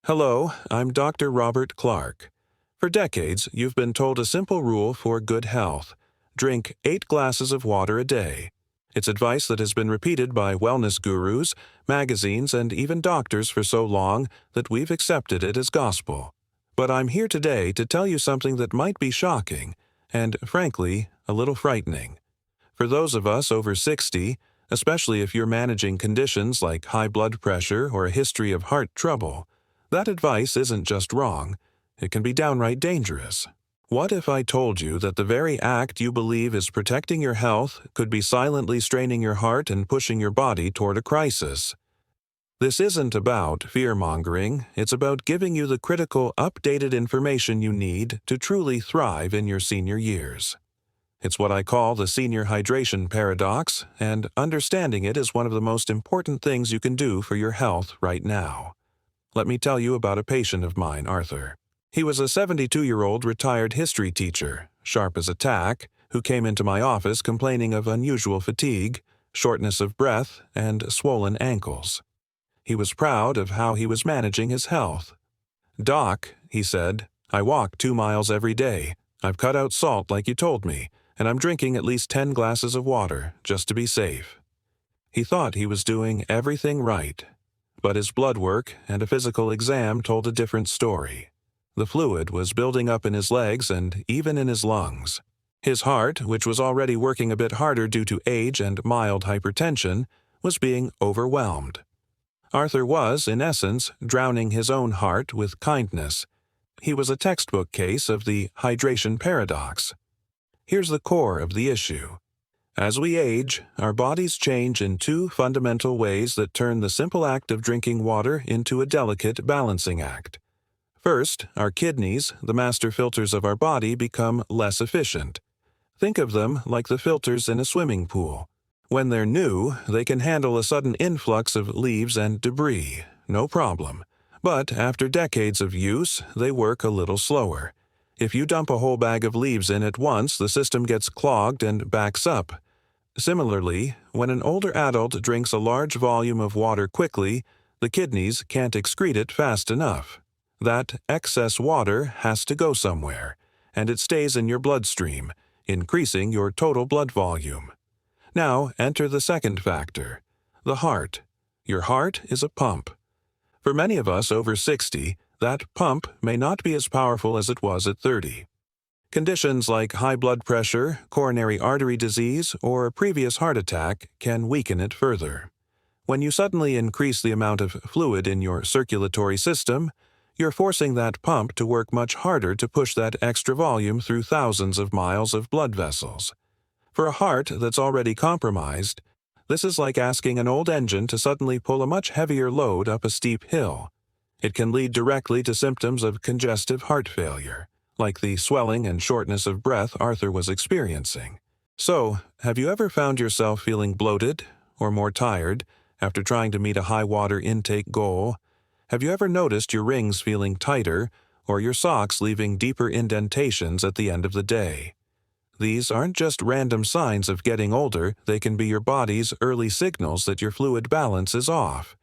Hello, I'm Dr. Robert Clark. For decades, you've been told a simple rule for good health. Drink 8 glasses of water a day. It's advice that has been repeated by wellness gurus, magazines, and even doctors for so long that we've accepted it as gospel. But I'm here today to tell you something that might be shocking and, frankly, a little frightening. For those of us over 60, especially if you're managing conditions like high blood pressure or a history of heart trouble, that advice isn't just wrong, it can be downright dangerous. What if I told you that the very act you believe is protecting your health could be silently straining your heart and pushing your body toward a crisis? This isn't about fear-mongering, it's about giving you the critical, updated information you need to truly thrive in your senior years. It's what I call the senior hydration paradox, and understanding it is one of the most important things you can do for your health right now. Let me tell you about a patient of mine, Arthur. He was a 72-year-old retired history teacher, sharp as a tack, who came into my office complaining of unusual fatigue, shortness of breath, and swollen ankles. He was proud of how he was managing his health. "Doc," he said, "I walk 2 miles every day. I've cut out salt like you told me, and I'm drinking at least 10 glasses of water, just to be safe." He thought he was doing everything right. But his blood work and a physical exam told a different story. The fluid was building up in his legs and even in his lungs. His heart, which was already working a bit harder due to age and mild hypertension, was being overwhelmed. Arthur was, in essence, drowning his own heart with kindness. He was a textbook case of the hydration paradox. Here's the core of the issue. As we age, our bodies change in 2 fundamental ways that turn the simple act of drinking water into a delicate balancing act. First, our kidneys, the master filters of our body, become less efficient. Think of them like the filters in a swimming pool. When they're new, they can handle a sudden influx of leaves and debris, no problem. But after decades of use, they work a little slower. If you dump a whole bag of leaves in at once, the system gets clogged and backs up. Similarly, when an older adult drinks a large volume of water quickly, the kidneys can't excrete it fast enough. That excess water has to go somewhere, and it stays in your bloodstream, increasing your total blood volume. Now, enter the second factor, the heart. Your heart is a pump. For many of us over 60, that pump may not be as powerful as it was at 30. Conditions like high blood pressure, coronary artery disease, or a previous heart attack can weaken it further. When you suddenly increase the amount of fluid in your circulatory system, you're forcing that pump to work much harder to push that extra volume through thousands of miles of blood vessels. For a heart that's already compromised, this is like asking an old engine to suddenly pull a much heavier load up a steep hill. It can lead directly to symptoms of congestive heart failure, like the swelling and shortness of breath Arthur was experiencing. So, have you ever found yourself feeling bloated or more tired after trying to meet a high water intake goal? Have you ever noticed your rings feeling tighter or your socks leaving deeper indentations at the end of the day? These aren't just random signs of getting older, they can be your body's early signals that your fluid balance is off.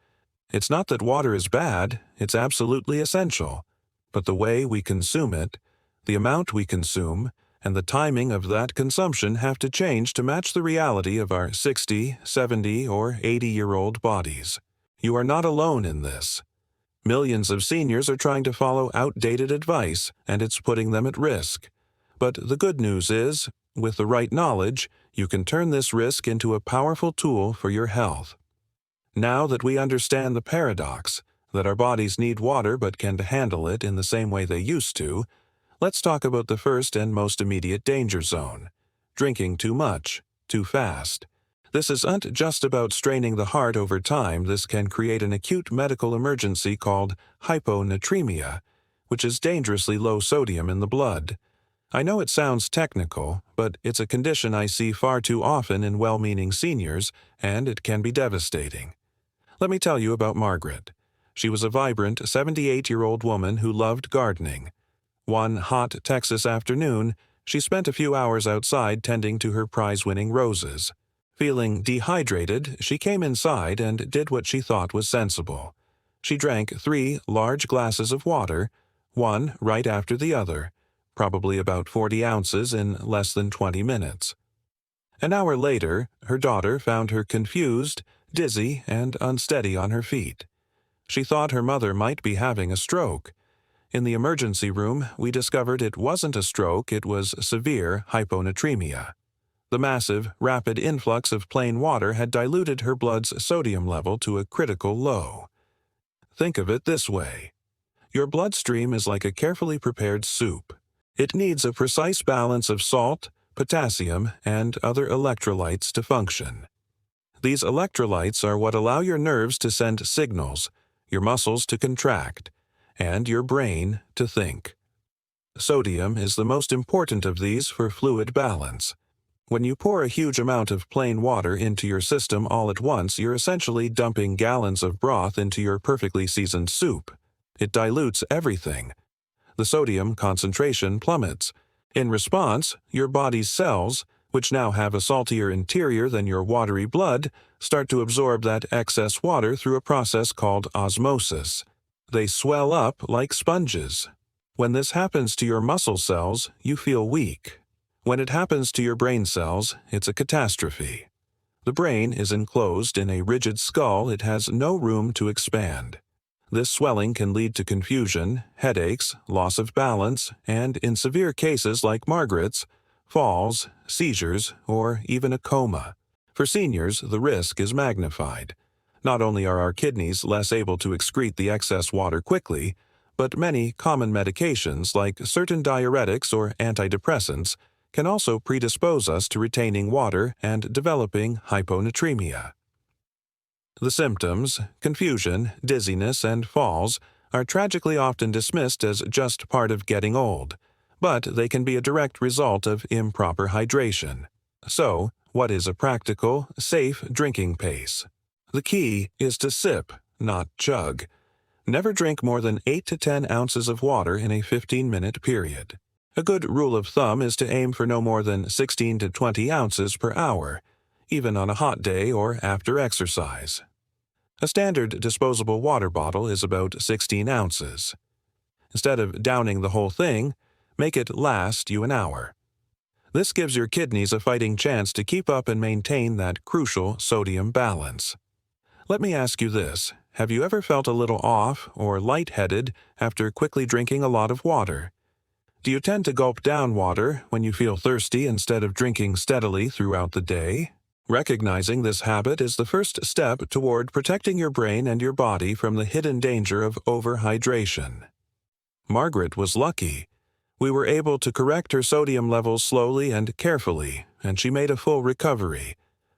It's not that water is bad, it's absolutely essential. But the way we consume it, the amount we consume, and the timing of that consumption have to change to match the reality of our 60, 70, or 80-year-old bodies. You are not alone in this. Millions of seniors are trying to follow outdated advice, and it's putting them at risk. But the good news is, with the right knowledge, you can turn this risk into a powerful tool for your health. Now that we understand the paradox, that our bodies need water but can't handle it in the same way they used to, let's talk about the first and most immediate danger zone: drinking too much, too fast. This isn't just about straining the heart over time. This can create an acute medical emergency called hyponatremia, which is dangerously low sodium in the blood. I know it sounds technical, but it's a condition I see far too often in well-meaning seniors, and it can be devastating. Let me tell you about Margaret. She was a vibrant 78-year-old woman who loved gardening. One hot Texas afternoon, she spent a few hours outside tending to her prize-winning roses. Feeling dehydrated, she came inside and did what she thought was sensible. She drank 3 large glasses of water, one right after the other, probably about 40 ounces in less than 20 minutes. An hour later, her daughter found her confused, dizzy, and unsteady on her feet. She thought her mother might be having a stroke. In the emergency room, we discovered it wasn't a stroke, it was severe hyponatremia. The massive, rapid influx of plain water had diluted her blood's sodium level to a critical low. Think of it this way. Your bloodstream is like a carefully prepared soup. It needs a precise balance of salt, potassium, and other electrolytes to function. These electrolytes are what allow your nerves to send signals, your muscles to contract, and your brain to think. Sodium is the most important of these for fluid balance. When you pour a huge amount of plain water into your system all at once, you're essentially dumping gallons of broth into your perfectly seasoned soup. It dilutes everything. The sodium concentration plummets. In response, your body's cells, which now have a saltier interior than your watery blood, start to absorb that excess water through a process called osmosis. They swell up like sponges. When this happens to your muscle cells, you feel weak. When it happens to your brain cells, it's a catastrophe. The brain is enclosed in a rigid skull. It has no room to expand. This swelling can lead to confusion, headaches, loss of balance, and, in severe cases like Margaret's, falls, seizures, or even a coma. For seniors, the risk is magnified. Not only are our kidneys less able to excrete the excess water quickly, but many common medications like certain diuretics or antidepressants can also predispose us to retaining water and developing hyponatremia. The symptoms, confusion, dizziness, and falls, are tragically often dismissed as just part of getting old, but they can be a direct result of improper hydration. So, what is a practical, safe drinking pace? The key is to sip, not chug. Never drink more than 8 to 10 ounces of water in a 15-minute period. A good rule of thumb is to aim for no more than 16 to 20 ounces per hour, even on a hot day or after exercise. A standard disposable water bottle is about 16 ounces. Instead of downing the whole thing, make it last you an hour. This gives your kidneys a fighting chance to keep up and maintain that crucial sodium balance. Let me ask you this. Have you ever felt a little off or lightheaded after quickly drinking a lot of water? Do you tend to gulp down water when you feel thirsty instead of drinking steadily throughout the day? Recognizing this habit is the first step toward protecting your brain and your body from the hidden danger of overhydration. Margaret was lucky. We were able to correct her sodium levels slowly and carefully, and she made a full recovery.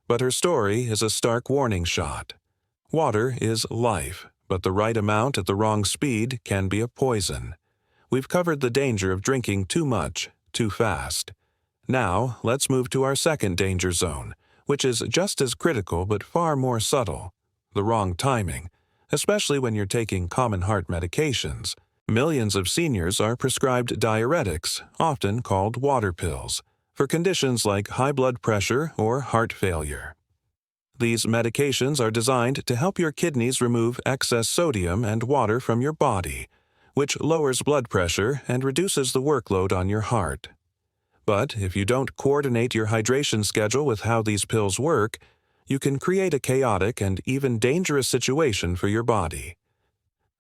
But her story is a stark warning shot. Water is life, but the right amount at the wrong speed can be a poison. We've covered the danger of drinking too much, too fast. Now, let's move to our second danger zone, which is just as critical but far more subtle: the wrong timing, especially when you're taking common heart medications. Millions of seniors are prescribed diuretics, often called water pills, for conditions like high blood pressure or heart failure. These medications are designed to help your kidneys remove excess sodium and water from your body, which lowers blood pressure and reduces the workload on your heart. But if you don't coordinate your hydration schedule with how these pills work, you can create a chaotic and even dangerous situation for your body.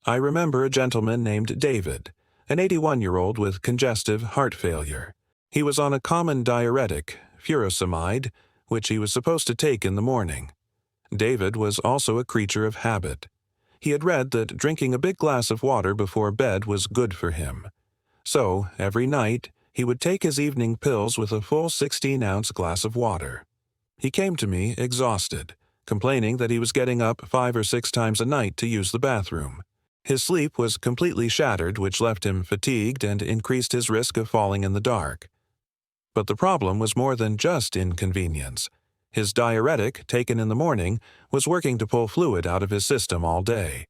I remember a gentleman named David, an 81-year-old with congestive heart failure. He was on a common diuretic, furosemide, which he was supposed to take in the morning. David was also a creature of habit. He had read that drinking a big glass of water before bed was good for him. So, every night, he would take his evening pills with a full 16-ounce glass of water. He came to me exhausted, complaining that he was getting up 5 or 6 times a night to use the bathroom. His sleep was completely shattered, which left him fatigued and increased his risk of falling in the dark. But the problem was more than just inconvenience. His diuretic, taken in the morning, was working to pull fluid out of his system all day.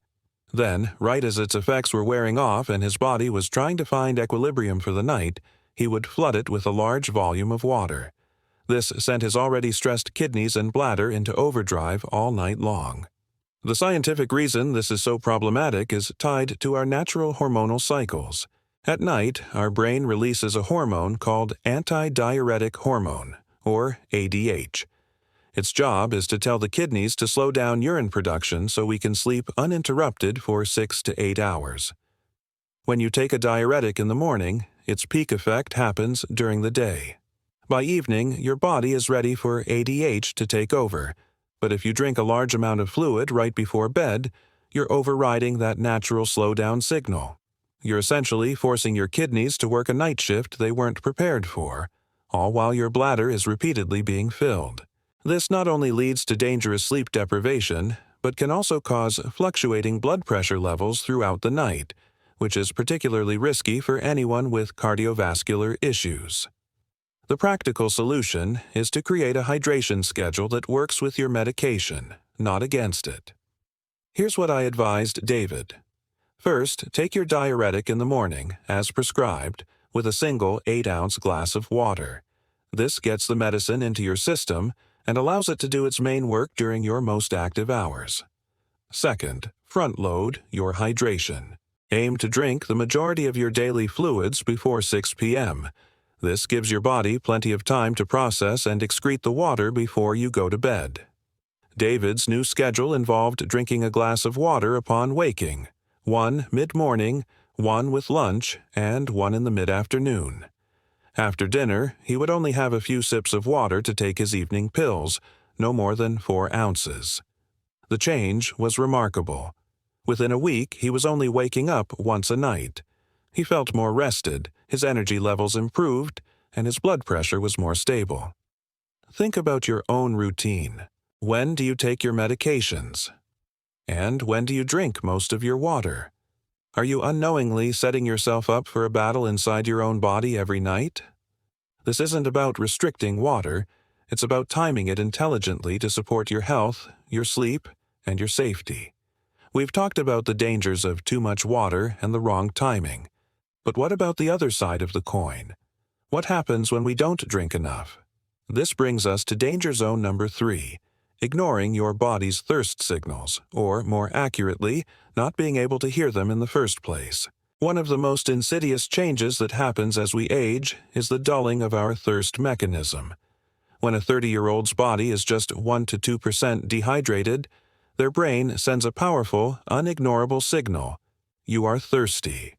Then, right as its effects were wearing off and his body was trying to find equilibrium for the night, he would flood it with a large volume of water. This sent his already stressed kidneys and bladder into overdrive all night long. The scientific reason this is so problematic is tied to our natural hormonal cycles. At night, our brain releases a hormone called antidiuretic hormone, or ADH. Its job is to tell the kidneys to slow down urine production so we can sleep uninterrupted for 6 to 8 hours. When you take a diuretic in the morning, its peak effect happens during the day. By evening, your body is ready for ADH to take over, but if you drink a large amount of fluid right before bed, you're overriding that natural slowdown signal. You're essentially forcing your kidneys to work a night shift they weren't prepared for, all while your bladder is repeatedly being filled. This not only leads to dangerous sleep deprivation, but can also cause fluctuating blood pressure levels throughout the night, which is particularly risky for anyone with cardiovascular issues. The practical solution is to create a hydration schedule that works with your medication, not against it. Here's what I advised David. First, take your diuretic in the morning, as prescribed, with a single 8-ounce glass of water. This gets the medicine into your system and allows it to do its main work during your most active hours. Second, front-load your hydration. Aim to drink the majority of your daily fluids before 6 p.m. This gives your body plenty of time to process and excrete the water before you go to bed. David's new schedule involved drinking a glass of water upon waking, 1 mid-morning, 1 with lunch, and 1 in the mid-afternoon. After dinner, he would only have a few sips of water to take his evening pills, no more than 4 ounces. The change was remarkable. Within a week, he was only waking up once a night. He felt more rested, his energy levels improved, and his blood pressure was more stable. Think about your own routine. When do you take your medications? And when do you drink most of your water? Are you unknowingly setting yourself up for a battle inside your own body every night? This isn't about restricting water, it's about timing it intelligently to support your health, your sleep, and your safety. We've talked about the dangers of too much water and the wrong timing. But what about the other side of the coin? What happens when we don't drink enough? This brings us to danger zone number 3, ignoring your body's thirst signals, or more accurately, not being able to hear them in the first place. One of the most insidious changes that happens as we age is the dulling of our thirst mechanism. When a 30-year-old's body is just 1 to 2% dehydrated, their brain sends a powerful, unignorable signal. You are thirsty.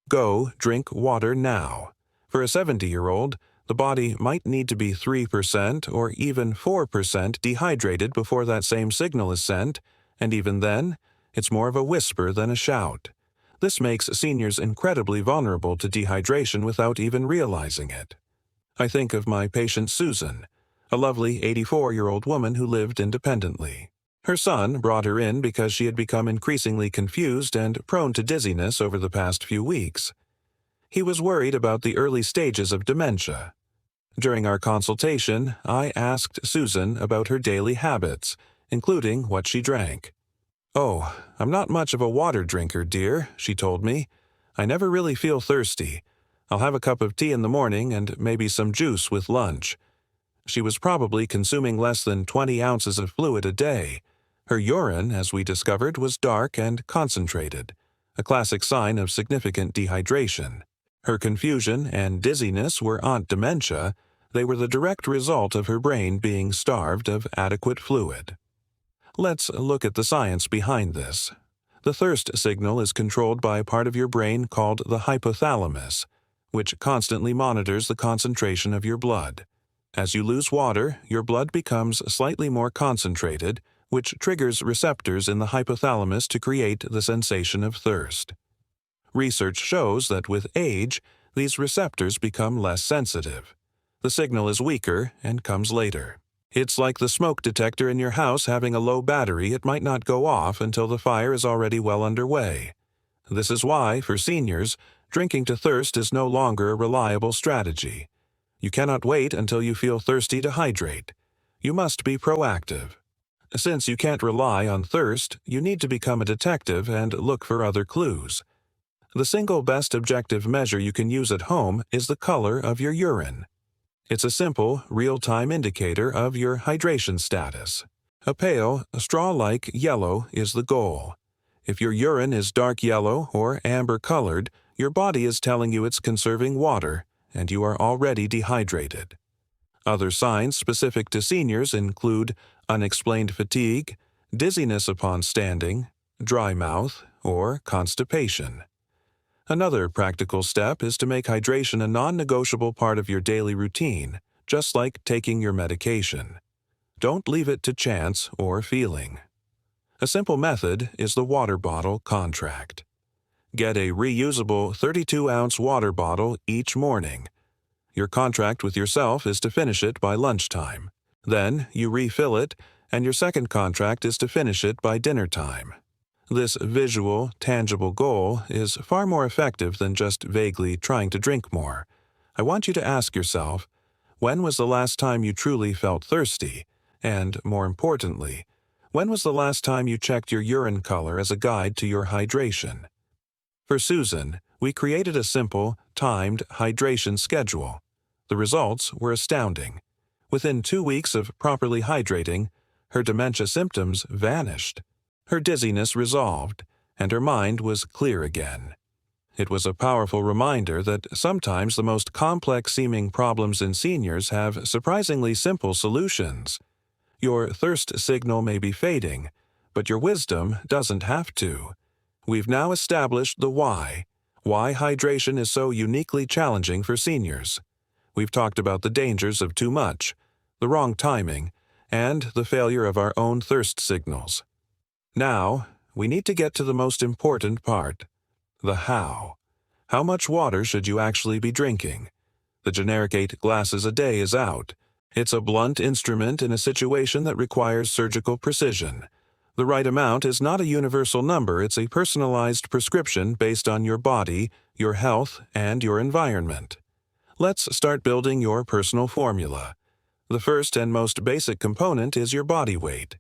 Go drink water now. For a 70-year-old, the body might need to be 3% or even 4% dehydrated before that same signal is sent, and even then, it's more of a whisper than a shout. This makes seniors incredibly vulnerable to dehydration without even realizing it. I think of my patient Susan, a lovely 84-year-old woman who lived independently. Her son brought her in because she had become increasingly confused and prone to dizziness over the past few weeks. He was worried about the early stages of dementia. During our consultation, I asked Susan about her daily habits, including what she drank. "Oh, I'm not much of a water drinker, dear," she told me. "I never really feel thirsty. I'll have a cup of tea in the morning and maybe some juice with lunch." She was probably consuming less than 20 ounces of fluid a day. Her urine, as we discovered, was dark and concentrated, a classic sign of significant dehydration. Her confusion and dizziness were not dementia, they were the direct result of her brain being starved of adequate fluid. Let's look at the science behind this. The thirst signal is controlled by a part of your brain called the hypothalamus, which constantly monitors the concentration of your blood. As you lose water, your blood becomes slightly more concentrated, which triggers receptors in the hypothalamus to create the sensation of thirst. Research shows that with age, these receptors become less sensitive. The signal is weaker and comes later. It's like the smoke detector in your house having a low battery. It might not go off until the fire is already well underway. This is why, for seniors, drinking to thirst is no longer a reliable strategy. You cannot wait until you feel thirsty to hydrate. You must be proactive. Since you can't rely on thirst, you need to become a detective and look for other clues. The single best objective measure you can use at home is the color of your urine. It's a simple, real-time indicator of your hydration status. A pale, straw-like yellow is the goal. If your urine is dark yellow or amber-colored, your body is telling you it's conserving water, and you are already dehydrated. Other signs specific to seniors include unexplained fatigue, dizziness upon standing, dry mouth, or constipation. Another practical step is to make hydration a non-negotiable part of your daily routine, just like taking your medication. Don't leave it to chance or feeling. A simple method is the water bottle contract. Get a reusable 32-ounce water bottle each morning. Your contract with yourself is to finish it by lunchtime. Then you refill it, and your second contract is to finish it by dinner time. This visual, tangible goal is far more effective than just vaguely trying to drink more. I want you to ask yourself, when was the last time you truly felt thirsty? And, more importantly, when was the last time you checked your urine color as a guide to your hydration? For Susan, we created a simple, timed hydration schedule. The results were astounding. Within 2 weeks of properly hydrating, her dementia symptoms vanished. Her dizziness resolved, and her mind was clear again. It was a powerful reminder that sometimes the most complex-seeming problems in seniors have surprisingly simple solutions. Your thirst signal may be fading, but your wisdom doesn't have to. We've now established the why hydration is so uniquely challenging for seniors. We've talked about the dangers of too much, the wrong timing, and the failure of our own thirst signals. Now, we need to get to the most important part, the how. How much water should you actually be drinking? The generic 8 glasses a day is out. It's a blunt instrument in a situation that requires surgical precision. The right amount is not a universal number, it's a personalized prescription based on your body, your health, and your environment. Let's start building your personal formula. The first and most basic component is your body weight.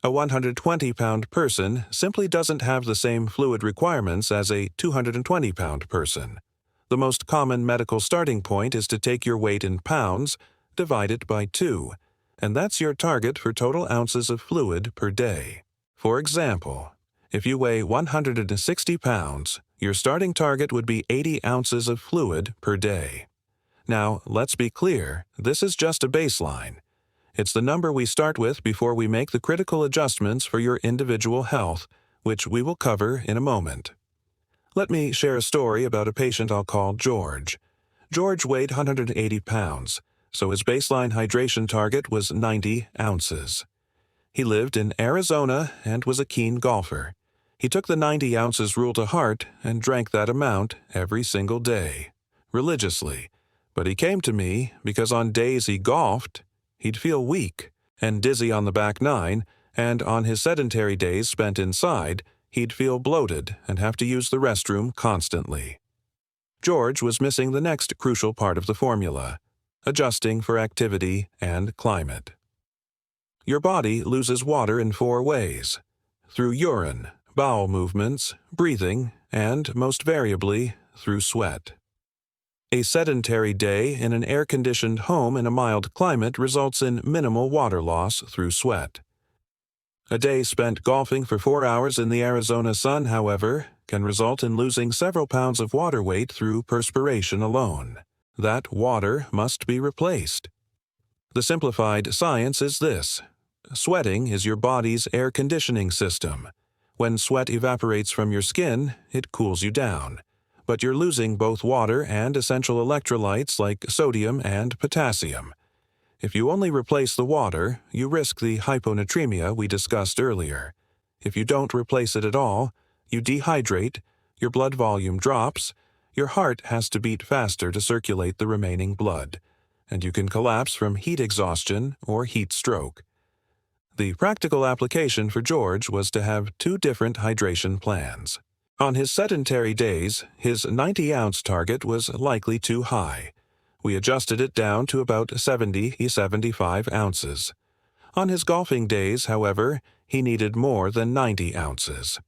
A 120-pound person simply doesn't have the same fluid requirements as a 220-pound person. The most common medical starting point is to take your weight in pounds, divide it by 2, and that's your target for total ounces of fluid per day. For example, if you weigh 160 pounds, your starting target would be 80 ounces of fluid per day. Now, let's be clear, this is just a baseline. It's the number we start with before we make the critical adjustments for your individual health, which we will cover in a moment. Let me share a story about a patient I'll call George. George weighed 180 pounds, so his baseline hydration target was 90 ounces. He lived in Arizona and was a keen golfer. He took the 90 ounces rule to heart and drank that amount every single day, religiously. But he came to me because on days he golfed, he'd feel weak and dizzy on the back nine, and on his sedentary days spent inside, he'd feel bloated and have to use the restroom constantly. George was missing the next crucial part of the formula, adjusting for activity and climate. Your body loses water in 4 ways: through urine, bowel movements, breathing, and, most variably, through sweat. A sedentary day in an air-conditioned home in a mild climate results in minimal water loss through sweat. A day spent golfing for 4 hours in the Arizona sun, however, can result in losing several pounds of water weight through perspiration alone. That water must be replaced. The simplified science is this: sweating is your body's air conditioning system. When sweat evaporates from your skin, it cools you down. But you're losing both water and essential electrolytes like sodium and potassium. If you only replace the water, you risk the hyponatremia we discussed earlier. If you don't replace it at all, you dehydrate, your blood volume drops, your heart has to beat faster to circulate the remaining blood, and you can collapse from heat exhaustion or heat stroke. The practical application for George was to have 2 different hydration plans. On his sedentary days, his 90-ounce target was likely too high. We adjusted it down to about 70-75 ounces. On his golfing days, however, he needed more than 90 ounces.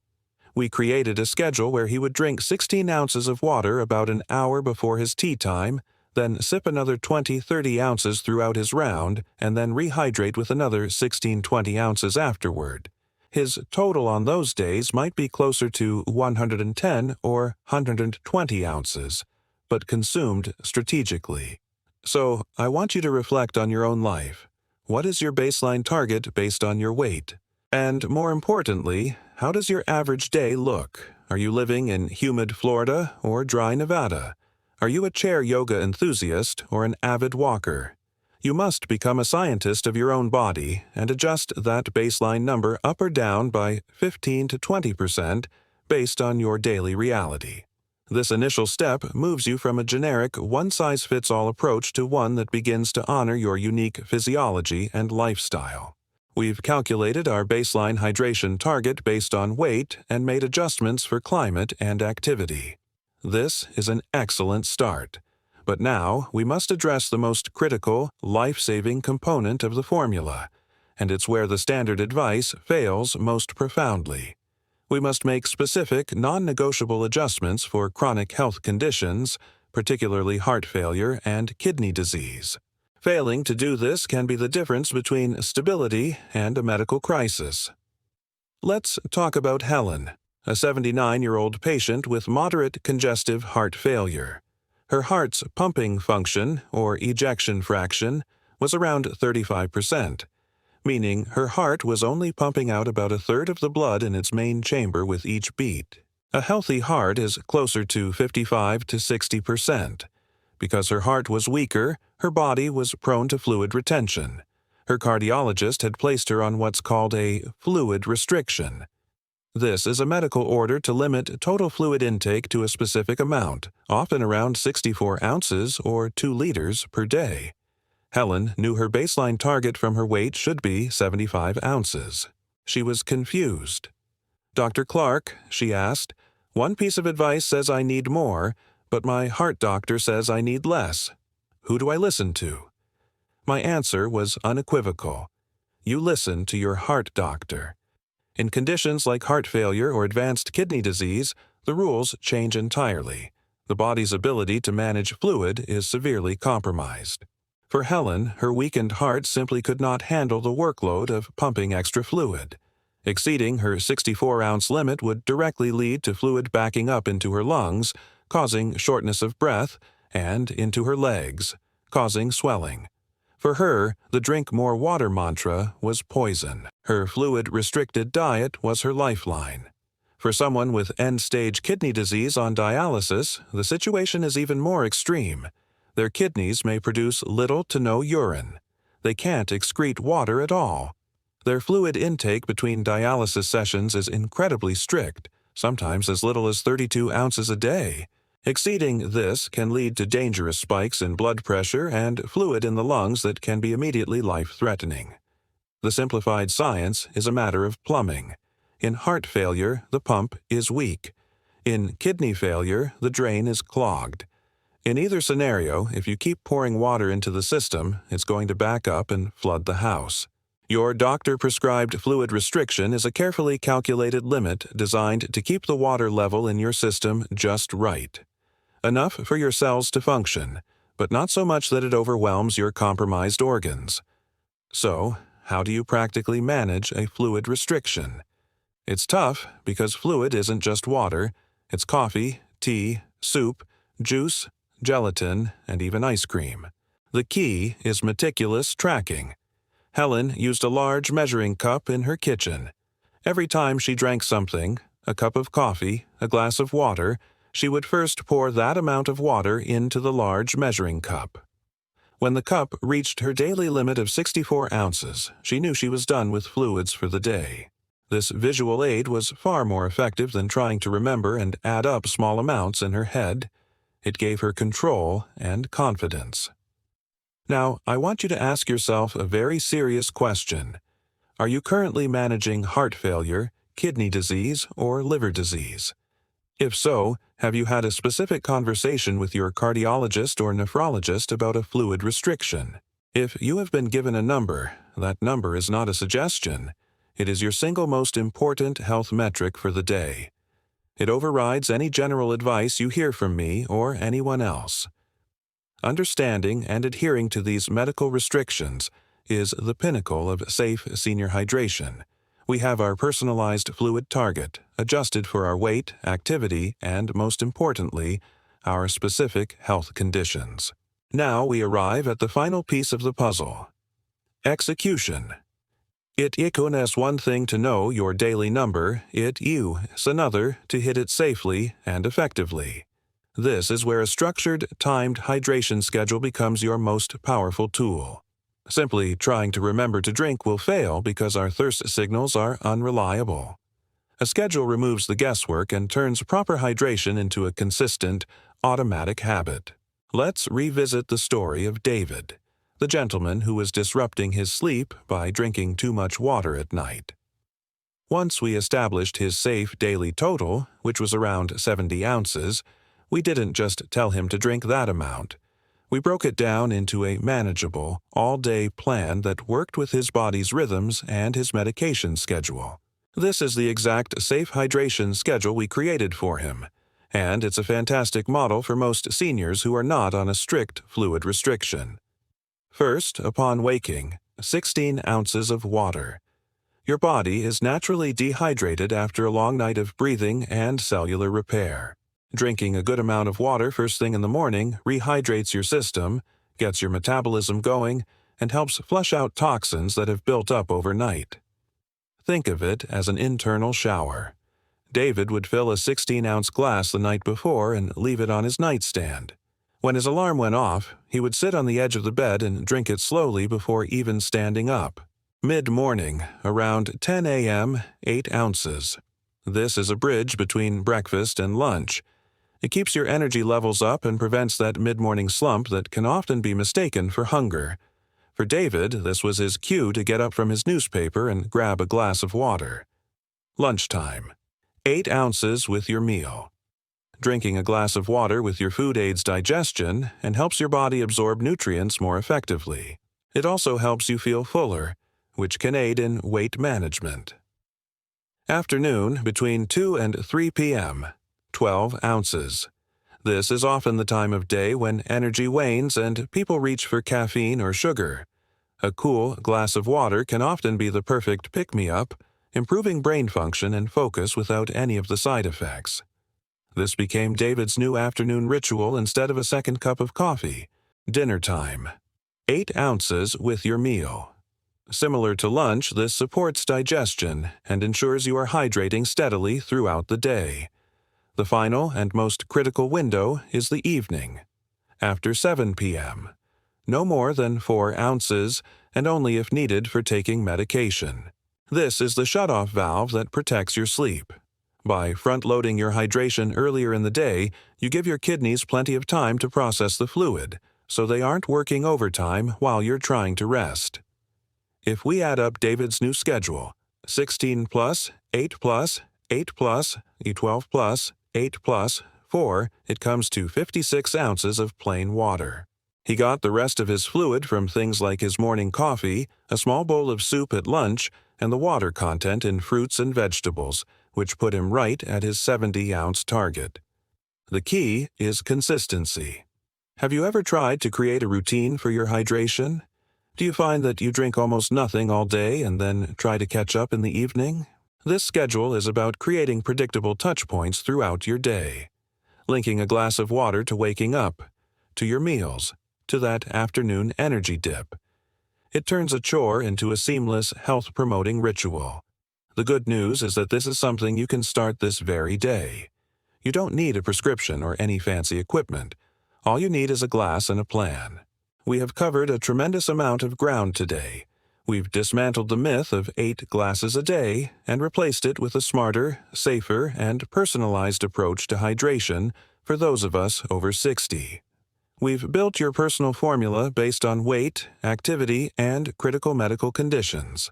We created a schedule where he would drink 16 ounces of water about an hour before his tee time, Then sip another 20-30 ounces throughout his round, and then rehydrate with another 16-20 ounces afterward. His total on those days might be closer to 110 or 120 ounces, but consumed strategically. So, I want you to reflect on your own life. What is your baseline target based on your weight? And more importantly, how does your average day look? Are you living in humid Florida or dry Nevada? Are you a chair yoga enthusiast or an avid walker? You must become a scientist of your own body and adjust that baseline number up or down by 15 to 20% based on your daily reality. This initial step moves you from a generic one-size-fits-all approach to one that begins to honor your unique physiology and lifestyle. We've calculated our baseline hydration target based on weight and made adjustments for climate and activity. This is an excellent start. But now we must address the most critical, life-saving component of the formula, and it's where the standard advice fails most profoundly. We must make specific, non-negotiable adjustments for chronic health conditions, particularly heart failure and kidney disease. Failing to do this can be the difference between stability and a medical crisis. Let's talk about Helen, a 79-year-old patient with moderate congestive heart failure. Her heart's pumping function, or ejection fraction, was around 35%, meaning her heart was only pumping out about a third of the blood in its main chamber with each beat. A healthy heart is closer to 55 to 60%. Because her heart was weaker, her body was prone to fluid retention. Her cardiologist had placed her on what's called a fluid restriction. This is a medical order to limit total fluid intake to a specific amount, often around 64 ounces or 2 liters per day. Helen knew her baseline target from her weight should be 75 ounces. She was confused. "Dr. Clark," she asked, "one piece of advice says I need more, but my heart doctor says I need less. Who do I listen to?" My answer was unequivocal. You listen to your heart doctor. In conditions like heart failure or advanced kidney disease, the rules change entirely. The body's ability to manage fluid is severely compromised. For Helen, her weakened heart simply could not handle the workload of pumping extra fluid. Exceeding her 64-ounce limit would directly lead to fluid backing up into her lungs, causing shortness of breath, and into her legs, causing swelling. For her, the drink more water mantra was poison. Her fluid-restricted diet was her lifeline. For someone with end-stage kidney disease on dialysis, the situation is even more extreme. Their kidneys may produce little to no urine. They can't excrete water at all. Their fluid intake between dialysis sessions is incredibly strict, sometimes as little as 32 ounces a day. Exceeding this can lead to dangerous spikes in blood pressure and fluid in the lungs that can be immediately life-threatening. The simplified science is a matter of plumbing. In heart failure, the pump is weak. In kidney failure, the drain is clogged. In either scenario, if you keep pouring water into the system, it's going to back up and flood the house. Your doctor-prescribed fluid restriction is a carefully calculated limit designed to keep the water level in your system just right. Enough for your cells to function, but not so much that it overwhelms your compromised organs. So, how do you practically manage a fluid restriction? It's tough because fluid isn't just water, it's coffee, tea, soup, juice, gelatin, and even ice cream. The key is meticulous tracking. Helen used a large measuring cup in her kitchen. Every time she drank something, a cup of coffee, a glass of water, she would first pour that amount of water into the large measuring cup. When the cup reached her daily limit of 64 ounces, she knew she was done with fluids for the day. This visual aid was far more effective than trying to remember and add up small amounts in her head. It gave her control and confidence. Now, I want you to ask yourself a very serious question. Are you currently managing heart failure, kidney disease, or liver disease? If so, have you had a specific conversation with your cardiologist or nephrologist about a fluid restriction? If you have been given a number, that number is not a suggestion. It is your single most important health metric for the day. It overrides any general advice you hear from me or anyone else. Understanding and adhering to these medical restrictions is the pinnacle of safe senior hydration. We have our personalized fluid target, adjusted for our weight, activity, and, most importantly, our specific health conditions. Now we arrive at the final piece of the puzzle. Execution. It is one thing to know your daily number, it is another to hit it safely and effectively. This is where a structured, timed hydration schedule becomes your most powerful tool. Simply trying to remember to drink will fail because our thirst signals are unreliable. A schedule removes the guesswork and turns proper hydration into a consistent, automatic habit. Let's revisit the story of David, the gentleman who was disrupting his sleep by drinking too much water at night. Once we established his safe daily total, which was around 70 ounces, we didn't just tell him to drink that amount. We broke it down into a manageable, all-day plan that worked with his body's rhythms and his medication schedule. This is the exact safe hydration schedule we created for him, and it's a fantastic model for most seniors who are not on a strict fluid restriction. First, upon waking, 16 ounces of water. Your body is naturally dehydrated after a long night of breathing and cellular repair. Drinking a good amount of water first thing in the morning rehydrates your system, gets your metabolism going, and helps flush out toxins that have built up overnight. Think of it as an internal shower. David would fill a 16-ounce glass the night before and leave it on his nightstand. When his alarm went off, he would sit on the edge of the bed and drink it slowly before even standing up. Mid-morning, around 10 a.m., 8 ounces. This is a bridge between breakfast and lunch. It keeps your energy levels up and prevents that mid-morning slump that can often be mistaken for hunger. For David, this was his cue to get up from his newspaper and grab a glass of water. Lunchtime. 8 ounces with your meal. Drinking a glass of water with your food aids digestion and helps your body absorb nutrients more effectively. It also helps you feel fuller, which can aid in weight management. Afternoon, between 2 and 3 p.m., 12 ounces. This is often the time of day when energy wanes and people reach for caffeine or sugar. A cool glass of water can often be the perfect pick-me-up, improving brain function and focus without any of the side effects. This became David's new afternoon ritual instead of a second cup of coffee. Dinner time. 8 ounces with your meal. Similar to lunch, this supports digestion and ensures you are hydrating steadily throughout the day. The final and most critical window is the evening. After 7 p.m. No more than 4 ounces, and only if needed for taking medication. This is the shutoff valve that protects your sleep. By front-loading your hydration earlier in the day, you give your kidneys plenty of time to process the fluid, so they aren't working overtime while you're trying to rest. If we add up David's new schedule, 16 plus, 8 plus, 8 plus, 12 plus, 8 plus, 4, it comes to 56 ounces of plain water. He got the rest of his fluid from things like his morning coffee, a small bowl of soup at lunch, and the water content in fruits and vegetables, which put him right at his 70-ounce target. The key is consistency. Have you ever tried to create a routine for your hydration? Do you find that you drink almost nothing all day and then try to catch up in the evening? This schedule is about creating predictable touch points throughout your day, linking a glass of water to waking up, to your meals, to that afternoon energy dip. It turns a chore into a seamless, health-promoting ritual. The good news is that this is something you can start this very day. You don't need a prescription or any fancy equipment. All you need is a glass and a plan. We have covered a tremendous amount of ground today. We've dismantled the myth of 8 glasses a day and replaced it with a smarter, safer, and personalized approach to hydration for those of us over 60. We've built your personal formula based on weight, activity, and critical medical conditions.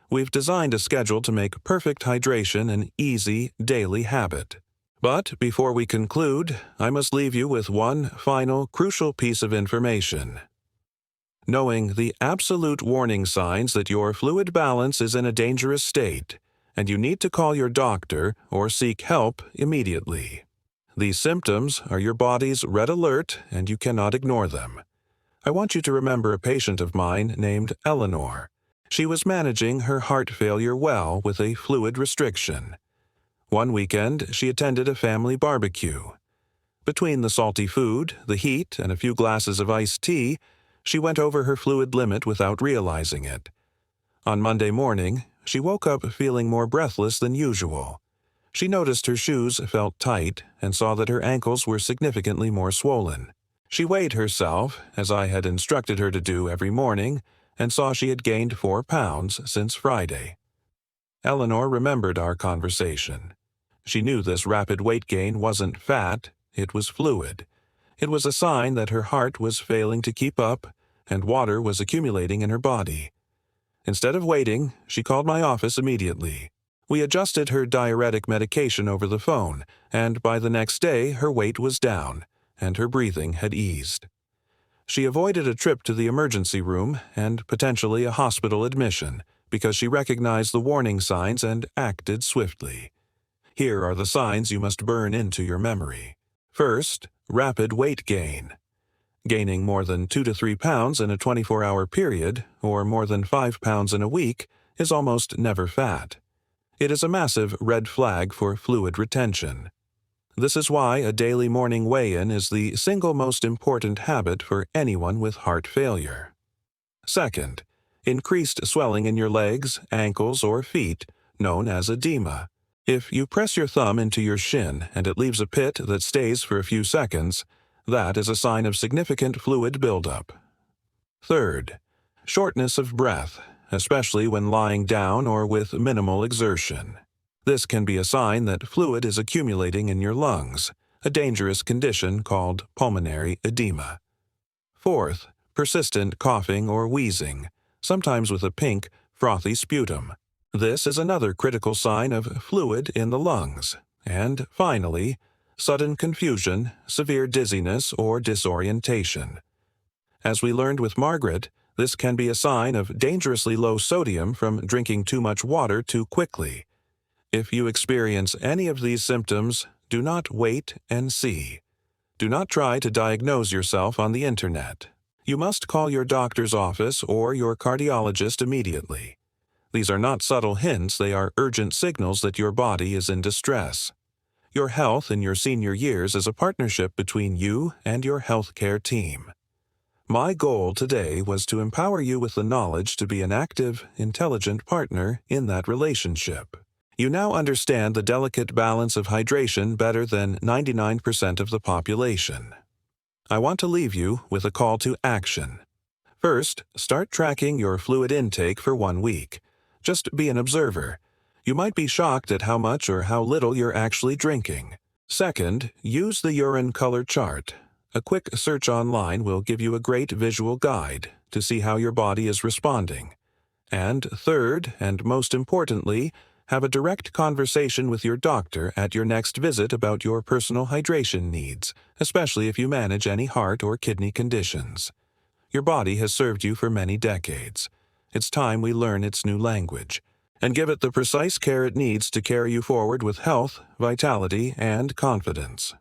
We've designed a schedule to make perfect hydration an easy, daily habit. But before we conclude, I must leave you with one final, crucial piece of information. Knowing the absolute warning signs that your fluid balance is in a dangerous state, and you need to call your doctor or seek help immediately. These symptoms are your body's red alert, and you cannot ignore them. I want you to remember a patient of mine named Eleanor. She was managing her heart failure well with a fluid restriction. One weekend, she attended a family barbecue. Between the salty food, the heat, and a few glasses of iced tea, she went over her fluid limit without realizing it. On Monday morning, she woke up feeling more breathless than usual. She noticed her shoes felt tight and saw that her ankles were significantly more swollen. She weighed herself, as I had instructed her to do every morning, and saw she had gained 4 pounds since Friday. Eleanor remembered our conversation. She knew this rapid weight gain wasn't fat, it was fluid. It was a sign that her heart was failing to keep up, and water was accumulating in her body. Instead of waiting, she called my office immediately. We adjusted her diuretic medication over the phone, and by the next day her weight was down, and her breathing had eased. She avoided a trip to the emergency room and potentially a hospital admission because she recognized the warning signs and acted swiftly. Here are the signs you must burn into your memory. First, rapid weight gain. Gaining more than 2 to 3 pounds in a 24-hour period, or more than 5 pounds in a week, is almost never fat. It is a massive red flag for fluid retention. This is why a daily morning weigh-in is the single most important habit for anyone with heart failure. Second, increased swelling in your legs, ankles, or feet, known as edema. If you press your thumb into your shin and it leaves a pit that stays for a few seconds, that is a sign of significant fluid buildup. Third, shortness of breath, especially when lying down or with minimal exertion. This can be a sign that fluid is accumulating in your lungs, a dangerous condition called pulmonary edema. Fourth, persistent coughing or wheezing, sometimes with a pink, frothy sputum. This is another critical sign of fluid in the lungs. And finally, sudden confusion, severe dizziness, or disorientation. As we learned with Margaret, this can be a sign of dangerously low sodium from drinking too much water too quickly. If you experience any of these symptoms, do not wait and see. Do not try to diagnose yourself on the internet. You must call your doctor's office or your cardiologist immediately. These are not subtle hints, they are urgent signals that your body is in distress. Your health in your senior years is a partnership between you and your healthcare team. My goal today was to empower you with the knowledge to be an active, intelligent partner in that relationship. You now understand the delicate balance of hydration better than 99% of the population. I want to leave you with a call to action. First, start tracking your fluid intake for 1 week. Just be an observer. You might be shocked at how much or how little you're actually drinking. Second, use the urine color chart. A quick search online will give you a great visual guide to see how your body is responding. And third, and most importantly, have a direct conversation with your doctor at your next visit about your personal hydration needs, especially if you manage any heart or kidney conditions. Your body has served you for many decades. It's time we learn its new language and give it the precise care it needs to carry you forward with health, vitality, and confidence.